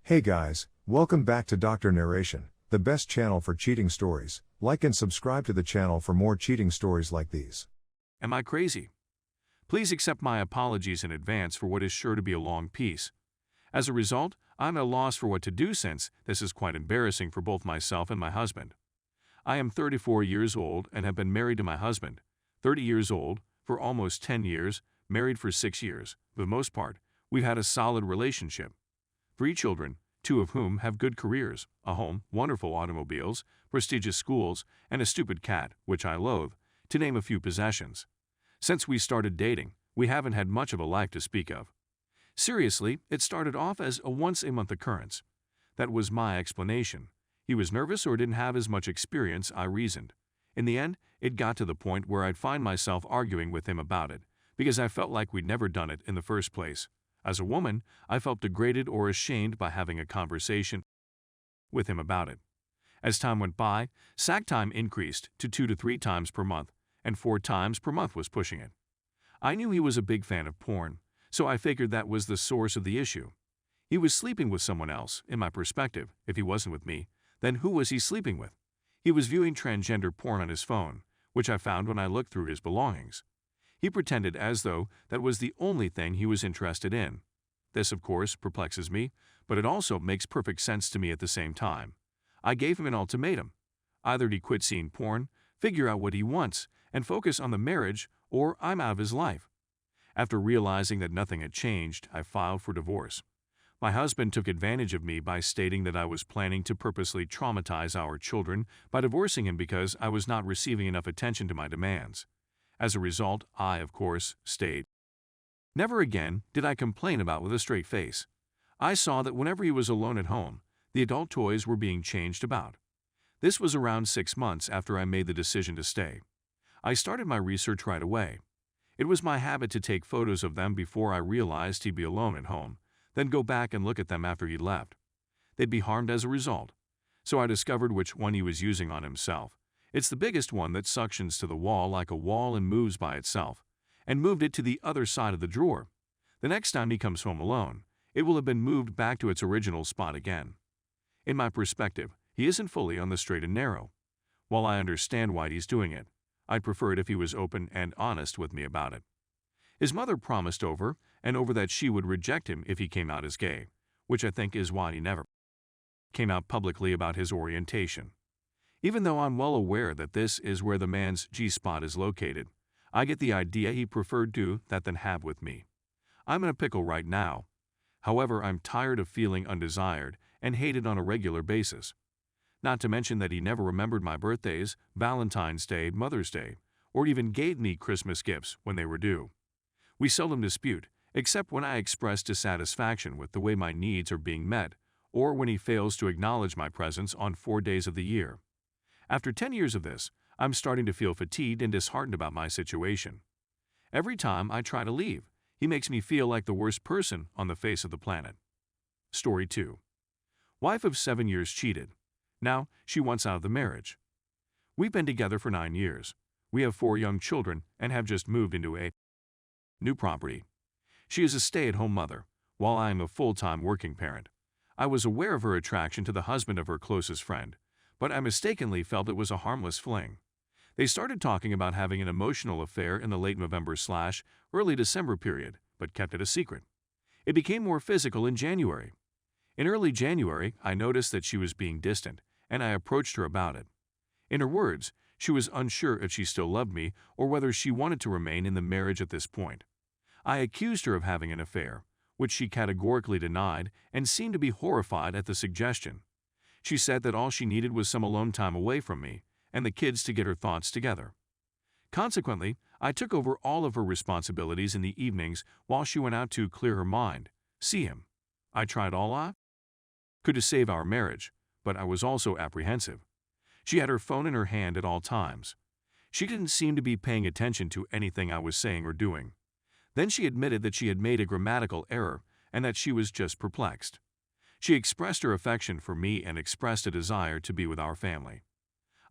Hey guys, welcome back to Dr. Narration, the best channel for cheating stories. Like and subscribe to the channel for more cheating stories like these. Am I crazy? Please accept my apologies in advance for what is sure to be a long piece. As a result, I'm at a loss for what to do since this is quite embarrassing for both myself and my husband. I am 34 years old and have been married to my husband, 30 years old, for almost 10 years, married for 6 years. For the most part, we've had a solid relationship. 3 children, 2 of whom have good careers, a home, wonderful automobiles, prestigious schools, and a stupid cat, which I loathe, to name a few possessions. Since we started dating, we haven't had much of a life to speak of. Seriously, it started off as a once-a-month occurrence. That was my explanation. He was nervous or didn't have as much experience, I reasoned. In the end, it got to the point where I'd find myself arguing with him about it, because I felt like we'd never done it in the first place. As a woman, I felt degraded or ashamed by having a conversation with him about it. As time went by, sack time increased to 2 to 3 times per month, and 4 times per month was pushing it. I knew he was a big fan of porn, so I figured that was the source of the issue. He was sleeping with someone else, in my perspective. If he wasn't with me, then who was he sleeping with? He was viewing transgender porn on his phone, which I found when I looked through his belongings. He pretended as though that was the only thing he was interested in. This, of course, perplexes me, but it also makes perfect sense to me at the same time. I gave him an ultimatum. Either he quit seeing porn, figure out what he wants, and focus on the marriage, or I'm out of his life. After realizing that nothing had changed, I filed for divorce. My husband took advantage of me by stating that I was planning to purposely traumatize our children by divorcing him because I was not receiving enough attention to my demands. As a result, I, of course, stayed. Never again did I complain about with a straight face. I saw that whenever he was alone at home, the adult toys were being changed about. This was around 6 months after I made the decision to stay. I started my research right away. It was my habit to take photos of them before I realized he'd be alone at home, then go back and look at them after he'd left. They'd be harmed as a result. So I discovered which one he was using on himself. It's the biggest one that suctions to the wall like a wall and moves by itself, and moved it to the other side of the drawer. The next time he comes home alone, it will have been moved back to its original spot again. In my perspective, he isn't fully on the straight and narrow. While I understand why he's doing it, I'd prefer it if he was open and honest with me about it. His mother promised over and over that she would reject him if he came out as gay, which I think is why he never came out publicly about his orientation. Even though I'm well aware that this is where the man's G-spot is located, I get the idea he preferred do that than have with me. I'm in a pickle right now. However, I'm tired of feeling undesired and hated on a regular basis. Not to mention that he never remembered my birthdays, Valentine's Day, Mother's Day, or even gave me Christmas gifts when they were due. We seldom dispute, except when I express dissatisfaction with the way my needs are being met, or when he fails to acknowledge my presence on 4 days of the year. After 10 years of this, I'm starting to feel fatigued and disheartened about my situation. Every time I try to leave, he makes me feel like the worst person on the face of the planet. Story 2. Wife of 7 years cheated. Now, she wants out of the marriage. We've been together for 9 years. We have 4 young children and have just moved into a new property. She is a stay-at-home mother, while I am a full-time working parent. I was aware of her attraction to the husband of her closest friend, but I mistakenly felt it was a harmless fling. They started talking about having an emotional affair in the late November/early December period, but kept it a secret. It became more physical in January. In early January, I noticed that she was being distant, and I approached her about it. In her words, she was unsure if she still loved me or whether she wanted to remain in the marriage at this point. I accused her of having an affair, which she categorically denied and seemed to be horrified at the suggestion. She said that all she needed was some alone time away from me and the kids to get her thoughts together. Consequently, I took over all of her responsibilities in the evenings while she went out to clear her mind, see him. I tried all I could to save our marriage, but I was also apprehensive. She had her phone in her hand at all times. She didn't seem to be paying attention to anything I was saying or doing. Then she admitted that she had made a grammatical error and that she was just perplexed. She expressed her affection for me and expressed a desire to be with our family.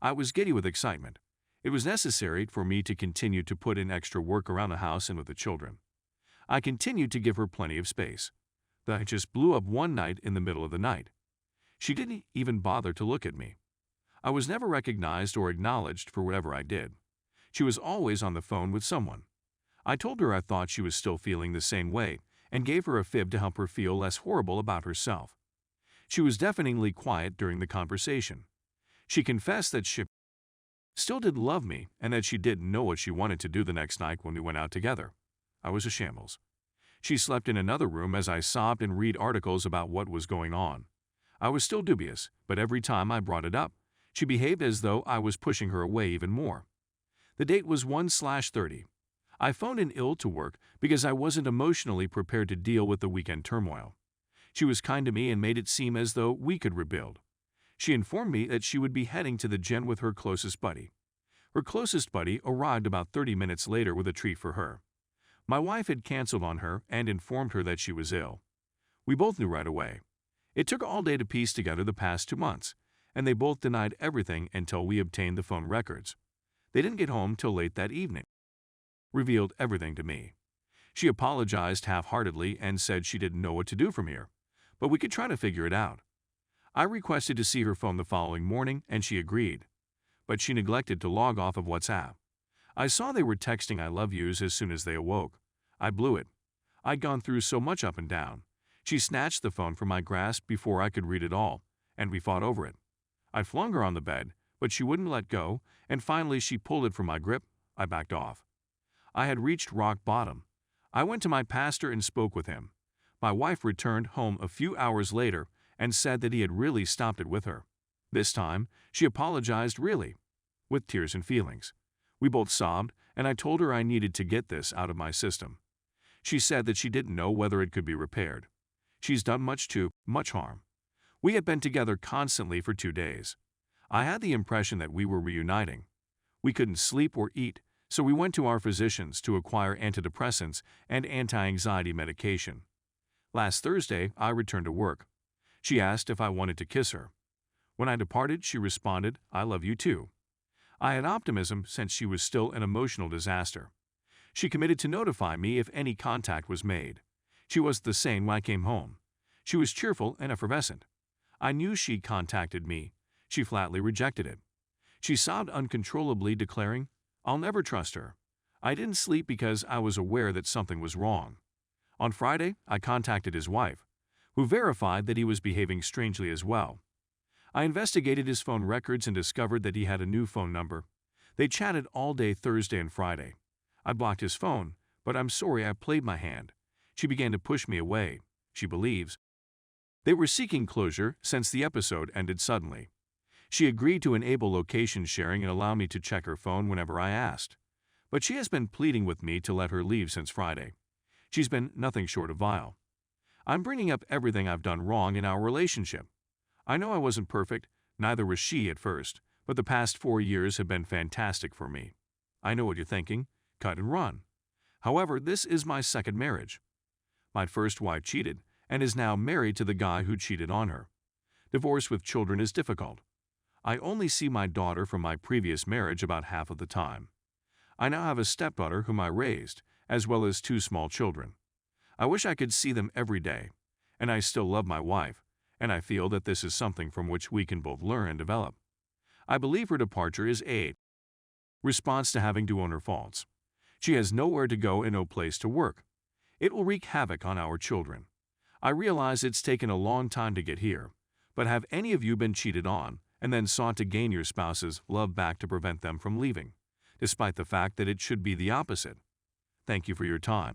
I was giddy with excitement. It was necessary for me to continue to put in extra work around the house and with the children. I continued to give her plenty of space. that I just blew up one night in the middle of the night. She didn't even bother to look at me. I was never recognized or acknowledged for whatever I did. She was always on the phone with someone. I told her I thought she was still feeling the same way and gave her a fib to help her feel less horrible about herself. She was deafeningly quiet during the conversation. She confessed that she still did love me and that she didn't know what she wanted to do the next night when we went out together. I was a shambles. She slept in another room as I sobbed and read articles about what was going on. I was still dubious, but every time I brought it up, she behaved as though I was pushing her away even more. The date was 1/30. I phoned in ill to work because I wasn't emotionally prepared to deal with the weekend turmoil. She was kind to me and made it seem as though we could rebuild. She informed me that she would be heading to the gym with her closest buddy. Her closest buddy arrived about 30 minutes later with a treat for her. My wife had canceled on her and informed her that she was ill. We both knew right away. It took all day to piece together the past 2 months, and they both denied everything until we obtained the phone records. They didn't get home till late that evening. Revealed everything to me. She apologized half-heartedly and said she didn't know what to do from here, but we could try to figure it out. I requested to see her phone the following morning, and she agreed. But she neglected to log off of WhatsApp. I saw they were texting I love yous as soon as they awoke. I blew it. I'd gone through so much up and down. She snatched the phone from my grasp before I could read it all, and we fought over it. I flung her on the bed, but she wouldn't let go, and finally she pulled it from my grip. I backed off. I had reached rock bottom. I went to my pastor and spoke with him. My wife returned home a few hours later and said that he had really stopped it with her. This time, she apologized really, with tears and feelings. We both sobbed, and I told her I needed to get this out of my system. She said that she didn't know whether it could be repaired. She's done too much harm. We had been together constantly for 2 days. I had the impression that we were reuniting. We couldn't sleep or eat, so we went to our physicians to acquire antidepressants and anti-anxiety medication. Last Thursday, I returned to work. She asked if I wanted to kiss her. When I departed, she responded, "I love you too." I had optimism since she was still an emotional disaster. She committed to notify me if any contact was made. She was the same when I came home. She was cheerful and effervescent. I knew she'd contacted me. She flatly rejected it. She sobbed uncontrollably, declaring, "I'll never trust her." I didn't sleep because I was aware that something was wrong. On Friday, I contacted his wife, who verified that he was behaving strangely as well. I investigated his phone records and discovered that he had a new phone number. They chatted all day Thursday and Friday. I blocked his phone, but I'm sorry I played my hand. She began to push me away. She believes they were seeking closure since the episode ended suddenly. She agreed to enable location sharing and allow me to check her phone whenever I asked. But she has been pleading with me to let her leave since Friday. She's been nothing short of vile. I'm bringing up everything I've done wrong in our relationship. I know I wasn't perfect, neither was she at first, but the past 4 years have been fantastic for me. I know what you're thinking, cut and run. However, this is my second marriage. My first wife cheated and is now married to the guy who cheated on her. Divorce with children is difficult. I only see my daughter from my previous marriage about half of the time. I now have a stepdaughter whom I raised, as well as 2 small children. I wish I could see them every day, and I still love my wife, and I feel that this is something from which we can both learn and develop. I believe her departure is a response to having to own her faults. She has nowhere to go and no place to work. It will wreak havoc on our children. I realize it's taken a long time to get here, but have any of you been cheated on and then sought to gain your spouse's love back to prevent them from leaving, despite the fact that it should be the opposite? Thank you for your time.